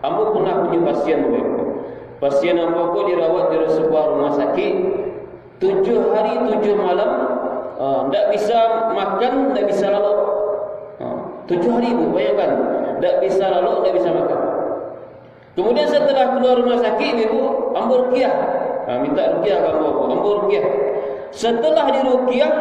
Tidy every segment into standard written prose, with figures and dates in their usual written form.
Ambo pernah punya pasien Bapak Ibu. Pasien ambo ko dirawat di sebuah rumah sakit 7 hari 7 malam, tidak bisa makan, tidak bisa lalu. 7 hari Ibu, bayangkan, tidak bisa lalu, tidak bisa makan. Kemudian setelah keluar rumah sakit Ibu, ambo ruqyah. Minta ruqyah ke ambo ruqyah. Setelah diruqyah,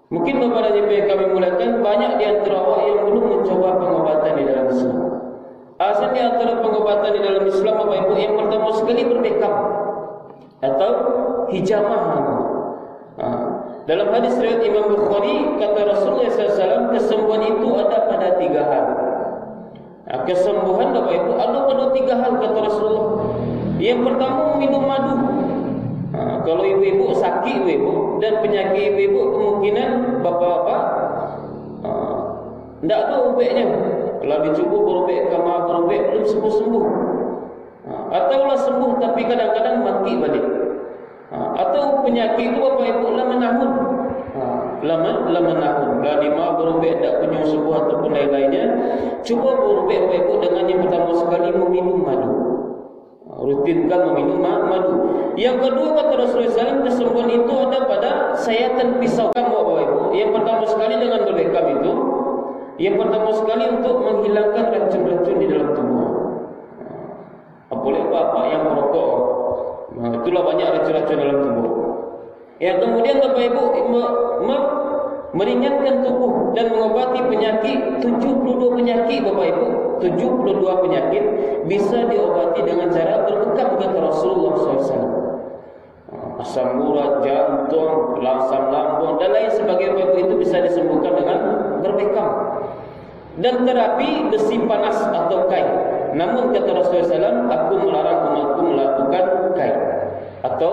mungkin Bapak dan Ibu yang kami muliakan, banyak di antara awak yang belum mencoba pengobatan di dalam Islam. Asal di antara pengobatan di dalam Islam Bapak Ibu, yang pertama sekali berbekam atau hijamah. Dalam hadis riwayat Imam Bukhari, kata Rasulullah SAW, kesembuhan itu ada pada 3 hal. Kesembuhan Bapak Ibu ada pada 3 hal, kata Rasulullah. Yang pertama, minum madu. Kalau ibu-ibu sakit ibu dan penyakit ibu-ibu, kemungkinan bapak-bapak tidak ada ubatnya. Kalau dicuba berubat kamar berubat belum sembuh-sembuh. Ataulah sembuh tapi kadang-kadang mati balik. Atau penyakit itu bapak ibu lama menahun. Lama menahun. Lama berubat tidak punya sembuh ataupun lain-lainnya. Cuba berubat bapak ibu dengan yang pertama sekali meminum madu. Rutinkan meminum madu. Yang kedua kata Rasulullah SAW, kesembuhan itu ada pada sayatan pisau kamu Bapak Ibu. Yang pertama sekali dengan berbekam itu, yang pertama sekali untuk menghilangkan racun-racun di dalam tubuh. Apalagi bapak yang merokok, itulah banyak racun-racun dalam tubuh. Yang kemudian Bapak Ibu meringankan tubuh dan mengobati penyakit. 72 penyakit Bapak Ibu, 72 penyakit bisa diobati dengan cara berbekam, kata Rasulullah SAW. Asam urat, jantung, asam lambung dan lain sebagainya Bapak Ibu, itu bisa disembuhkan dengan berbekam. Dan terapi besi panas atau kai. Namun kata Rasulullah SAW, aku melarang umatku melakukan kai. Atau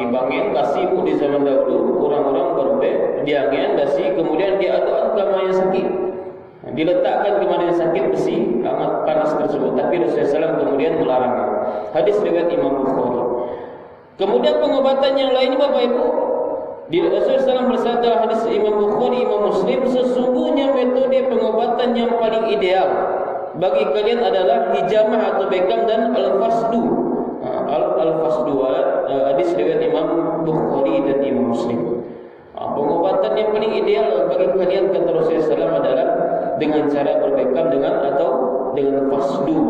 dibangin basi Bu, di zaman dahulu orang-orang berubat diangin basi, kemudian diaduk ke mana yang sakit, diletakkan ke mana yang sakit besi amat panas tersebut. Tapi Rasulullah SAW kemudian melarang. Hadis riwayat Imam Bukhari. Kemudian pengobatan yang lainnya Bapak Ibu, di Rasulullah SAW bersabda hadis Imam Bukhari, Imam Muslim, sesungguhnya metode pengobatan yang paling ideal bagi kalian adalah hijamah atau bekam dan al-fasdu. Al-fasdu hadis riwayat Imam Bukhari dan Imam Muslim. Pengobatan yang paling ideal bagi kalian kata Rasulullah SAW adalah dengan cara berbekam dengan atau dengan fasdu.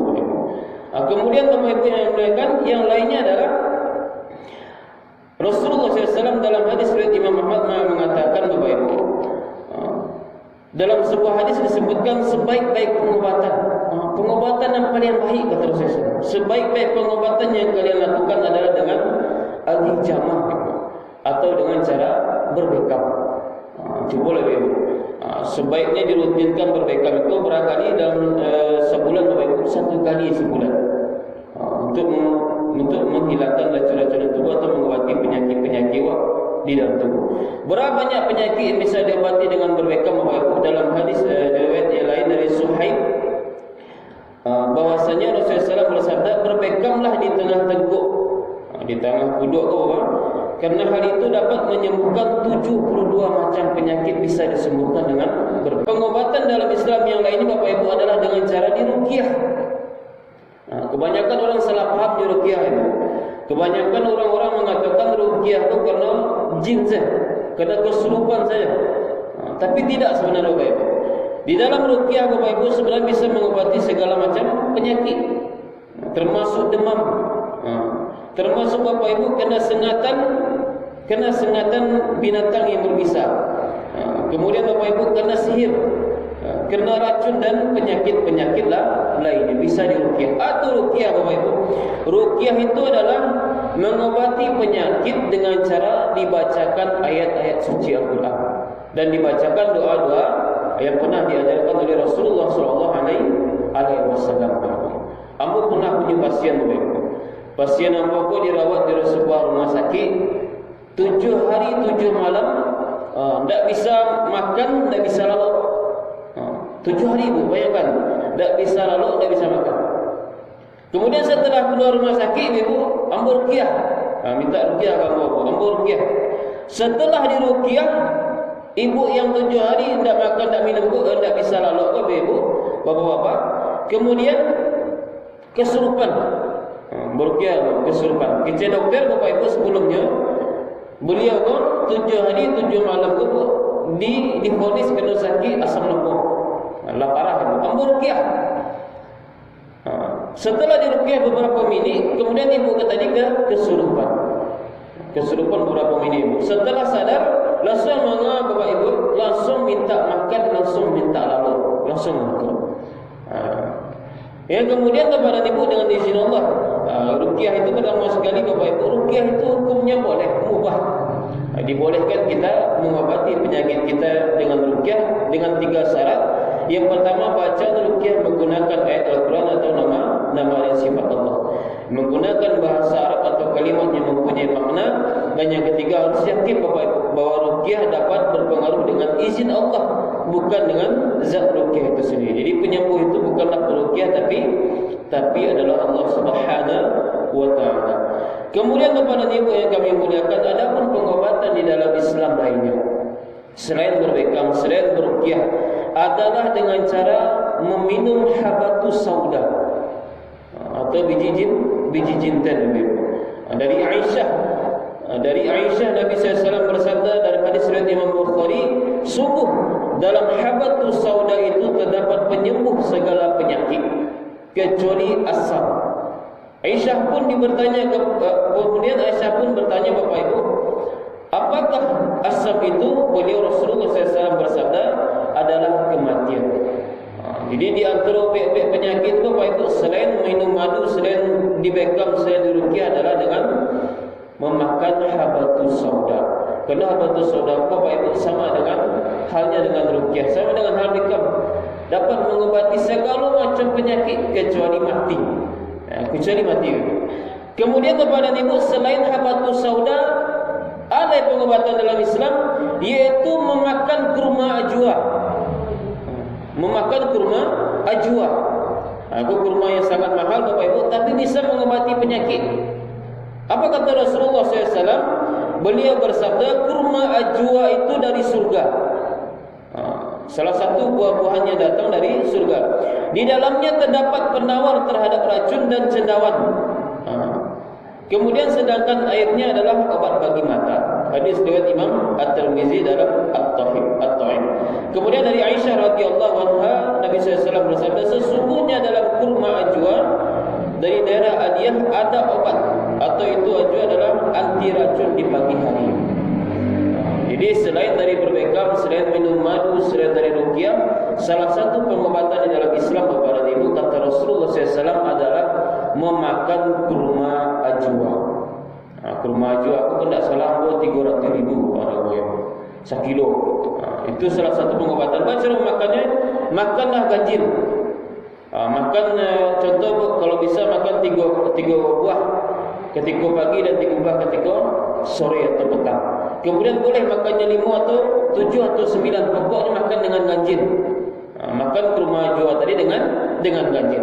Kemudian Bapak Ibu yang dimuliakan, yang lainnya adalah Rasulullah SAW dalam hadis riwayat Imam Ahmad mengatakan Bapak Ibu, dalam sebuah hadis disebutkan sebaik-baik pengobatan, pengobatan yang paling baik kata Rasulullah SAW, sebaik-baik pengobatan yang kalian lakukan adalah dengan al-hijamah atau dengan cara berbekam. Coba Bapak Ibu, sebaiknya dirutinkan berbekam itu barangkali dalam sebulan Bapak Ibu, 1 kali sebulan, untuk menghilangkan racun-racun tubuh atau mengobati penyakit-penyakit di dalam tubuh. Berapa banyak penyakit yang bisa diobati dengan berbekam Bapak Ibu? Dalam hadis riwayat yang lain dari Suhaib, bahwasanya Rasulullah SAW bersabda, berbekamlah di tengah teguk, di tengah kuduk Bapak, karena hal itu dapat menyembuhkan 72 macam penyakit, bisa disembuhkan dengan berbekam. Pengobatan dalam Islam yang lainnya Bapak Ibu adalah dengan cara diruqyah. Kebanyakan orang salah paham di ruqyah itu. Kebanyakan orang-orang mengatakan ruqyah itu karena jin saja, karena kesurupan saja. Tapi tidak sebenarnya Bapak Ibu. Di dalam ruqyah Bapak Ibu sebenarnya bisa mengobati segala macam penyakit, termasuk demam, termasuk Bapak Ibu kena sengatan binatang yang berbisa. Kemudian Bapak Ibu kena sihir, kena racun dan penyakit-penyakit lainnya bisa diruqyah. Atau ruqyah Bapak Ibu, ruqyah itu adalah mengobati penyakit dengan cara dibacakan ayat-ayat suci Al-Quran dan dibacakan doa-doa yang pernah diajarkan oleh Rasulullah SAW. Ambo pernah punya pasien Bapak Ibu. Pasien ambo dirawat di sebuah rumah sakit 7 hari 7 malam tidak bisa makan, tidak bisa lalu. 7 hari ibu, bayangkan, tidak bisa lalu, tidak bisa makan. Kemudian setelah keluar rumah sakit, ibu ambil ruqyah. Minta ruqyah kamu, ambil ruqyah. Setelah diruqyah, ibu yang 7 hari tidak makan, tidak minum, tidak bisa lalu, ibu, bapak-bapak. Kemudian kesurupan, beruqyah kesurupan. Kerja dokter bapak ibu sebelumnya, beliau pun 7 hari 7 malam itu divonis kena sakit asam lambung. Lah parah itu. Ambil ruqyah. Setelah diruqyah beberapa minit, kemudian ibu tadi kesurupan. Kesurupan beberapa minit ibu. Setelah sadar, langsung bapak ibu langsung minta makan, langsung minta lalu, langsung makan. Yang kemudian kepada ibu dengan izin Allah, ruqyah itu pertama sekali bapak ibu, ruqyah itu hukumnya boleh, mubah. Dibolehkan kita mengobati penyakit kita dengan ruqyah dengan 3 syarat. Yang pertama, baca ruqyah menggunakan ayat Al-Quran atau nama dan sifat Allah, menggunakan bahasa Arab atau kalimat yang mempunyai makna. Dan yang ketiga, harus yakin bahwa ruqyah dapat berpengaruh dengan izin Allah, bukan dengan zat ruqyah itu sendiri. Jadi penyembuh itu bukanlah peruqyah, tapi adalah Allah Subhanahu wa taala. Kemudian kepada ibu yang kami muliakan, ada pun pengobatan di dalam Islam lainnya selain berbekam, selain beruqyah, adalah dengan cara meminum habatus sauda atau biji jintan. Dari Aisyah Nabi SAW bersabda dalam hadis riwayat Imam Bukhari, sungguh dalam habatus sauda itu terdapat penyembuh segala penyakit kecuali asam. Aisyah pun kemudian Aisyah pun bertanya bapak ibu, apakah asam itu? Beliau Rasulullah SAW bersabda, adalah kematian. Jadi di antara penyakit itu bapak ibu, selain minum madu, selain dibekam, selain diruqyah, adalah dengan memakan habatus sauda. Kerana habatus sauda bapak ibu sama dengan halnya dengan ruqyah, sama dengan hal bekam, dapat mengobati segala macam penyakit kecuali mati. Kemudian kepada ibu, selain habatus sauda, ada pengobatan dalam Islam, yaitu memakan kurma ajwa. Memakan kurma ajwa. Kurma yang sangat mahal bapak ibu, tapi bisa mengobati penyakit. Apa kata Rasulullah SAW? Beliau bersabda, kurma ajwa itu dari surga. Salah satu buah-buahan yang datang dari surga. Di dalamnya terdapat penawar terhadap racun dan cendawan. Kemudian sedangkan airnya adalah obat bagi mata. Hadis riwayat Imam At-Tirmizi dalam At-Ta'im. Kemudian dari Aisyah radhiyallahu anha, Nabi SAW bersabda, sesungguhnya dalam kurma ajwa dari daerah Adiyah ada obat, atau itu ajwa adalah anti racun di pagi hari. Jadi selain dari berbekam, selain minum madu, selain dari ruqyah, salah satu pengobatan di dalam Islam kepada ibu, kata Rasulullah SAW, adalah memakan kurma ajwa. Kurma ajwa aku tidak salah 300.000 pada gue, 1 kilo. Itu salah satu pengobatan. Cara memakannya, makanlah ganjil. Makan contoh kalau bisa makan 3 buah ketika pagi dan 3 buah ketika sore atau petang. Kemudian boleh makannya 5 atau 7 atau 9. Pokoknya makan dengan ganjil. Makan kurma ajwa tadi dengan ganjil.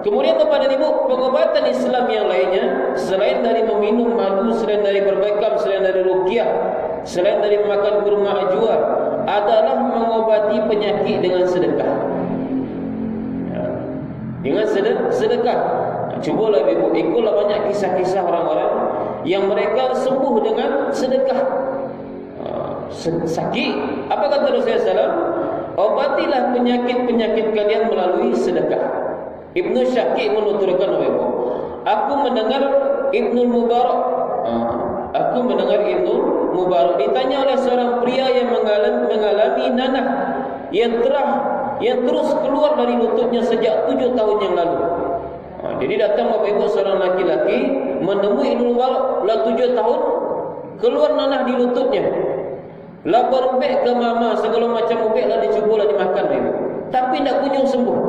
Kemudian kepada ibu, pengobatan Islam yang lainnya, selain dari meminum madu, selain dari berbekam, selain dari ruqyah, selain dari makan kurma ajwa, adalah mengobati penyakit dengan sedekah. Dengan sedekah. Cubalah ibu, ikutlah banyak kisah-kisah orang-orang yang mereka sembuh dengan sedekah. Sakit, apa kata Rasulullah SAW? Obatilah penyakit-penyakit kalian melalui sedekah. Ibnu Syakir menuturkan, aku mendengar Ibnu Mubarak. Ditanya oleh seorang pria yang mengalami nanah yang terus keluar dari lututnya sejak 7 tahun yang lalu. Jadi datang bapak ibu seorang laki-laki menemui Ibnu Mubarak, lah 7 tahun keluar nanah di lututnya. Lah berbek ke mama, segala macam ubek lah dicuba lah dimakan ibu, tapi tidak kunjung sembuh.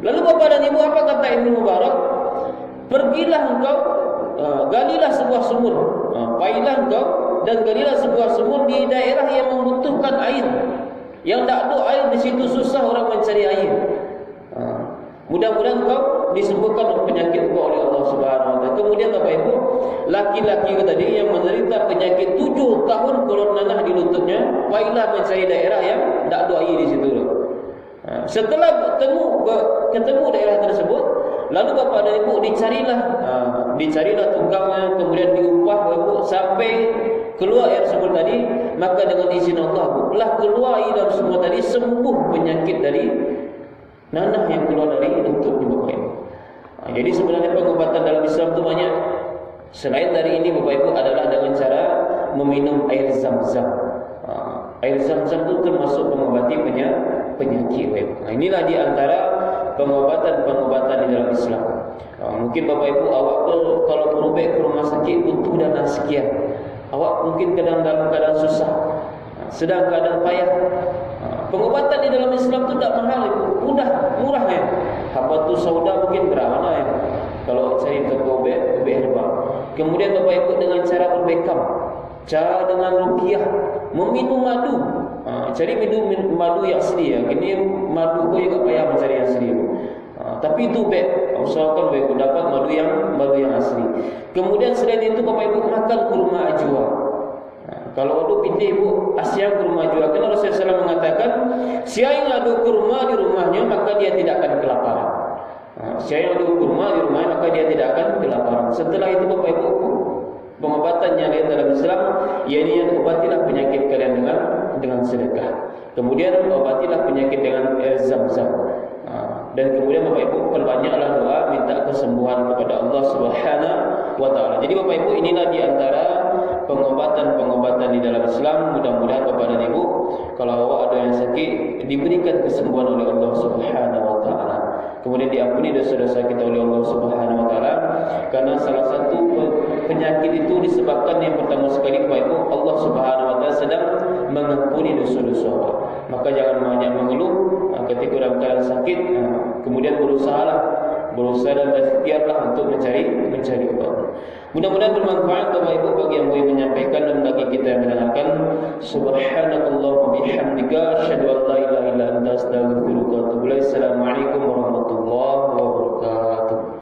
Lalu bapak dan ibu, apa kata Ibnu Mubarak? Pergilah engkau, galilah sebuah sumur, pailah engkau dan galilah sebuah sumur di daerah yang membutuhkan air. Yang tak ada air di situ susah orang mencari air. Mudah-mudahan kau disembuhkan penyakit kau oleh Allah Subhanahu Wa Taala. Kemudian Bapak Ibu, laki-laki tadi yang menderita penyakit 7 tahun keluar nanah di lututnya, baiklah mencari daerah yang tak ada air di situ. Setelah ketemu daerah tersebut, lalu Bapak dan Ibu dicarilah tukangnya, kemudian diupah Ibu sampai keluar air sumur tadi. Maka dengan izin Allah, lah keluar air dalam sumur tadi, sembuh penyakit dari nanah yang keluar dari lututnya Bapak Ibu. Jadi sebenarnya pengobatan dalam Islam itu banyak. Selain dari ini Bapak Ibu adalah dengan cara meminum air zam-zam. Air zam-zam itu termasuk mengobati penyakit Bapak Ibu. Inilah di antara pengobatan-pengobatan di dalam Islam. Mungkin Bapak Ibu awak kalau berobat ke rumah sakit butuh dana sekian. Awak mungkin kadang dalam keadaan susah, sedang keadaan payah. Pengobatan di dalam Islam itu tak mahal, mudah, murah ya. Habatus sauda mungkin berapa ya? Kalau cari toko obat herbal. Kemudian Bapak Ibu dengan cara berbekam, cara dengan ruqyah, meminum madu. Cari minum madu yang asli ya. Ini madu kau juga payah mencari yang asli. Tapi itu baik, usahakan baik dapat madu yang asli. Kemudian selain itu Bapak Ibu makan kurma ajwa. Kalau ada pindah Ibu asyam kurma ajwa, karena Rasulullah SAW mengatakan, siapa yang ada kurma di rumahnya maka dia tidak akan kelaparan. Siapa yang ada kurma di rumahnya maka dia tidak akan kelaparan. Setelah itu Bapak Ibu, pengobatan yang lain dalam Islam, yakni yang obatilah penyakit kalian dengan sedekah. Kemudian obatilah penyakit dengan air zam-zam. Dan kemudian Bapak Ibu perbanyaklah doa minta kesembuhan kepada Allah Subhanahu Wa Taala. Jadi Bapak Ibu, inilah di antara pengobatan di dalam Islam. Mudah-mudahan Bapak dan Ibu, kalau awak ada yang sakit, diberikan kesembuhan oleh Allah Subhanahu Wa Taala. Kemudian diampuni dosa-dosa kita oleh Allah Subhanahu Wa Taala. Karena salah satu penyakit itu disebabkan yang pertama sekali Bapak Ibu, Allah Subhanahu Wa Taala sedang mengampuni dosa-dosa. Maka jangan banyak mengeluh ketika dalam keadaan sakit. Kemudian berusaha dan berikhtiarlah untuk mencari obat. Mudah-mudahan bermanfaat Bapak Ibu bagi yang boleh menyampaikan dan bagi kita yang mendengarkan. Subhanakallahumma bihamdika asyhadu an la ilaha illa anta astaghfiruka wa atubu ilaik. Assalamualaikum warahmatullahi wabarakatuh.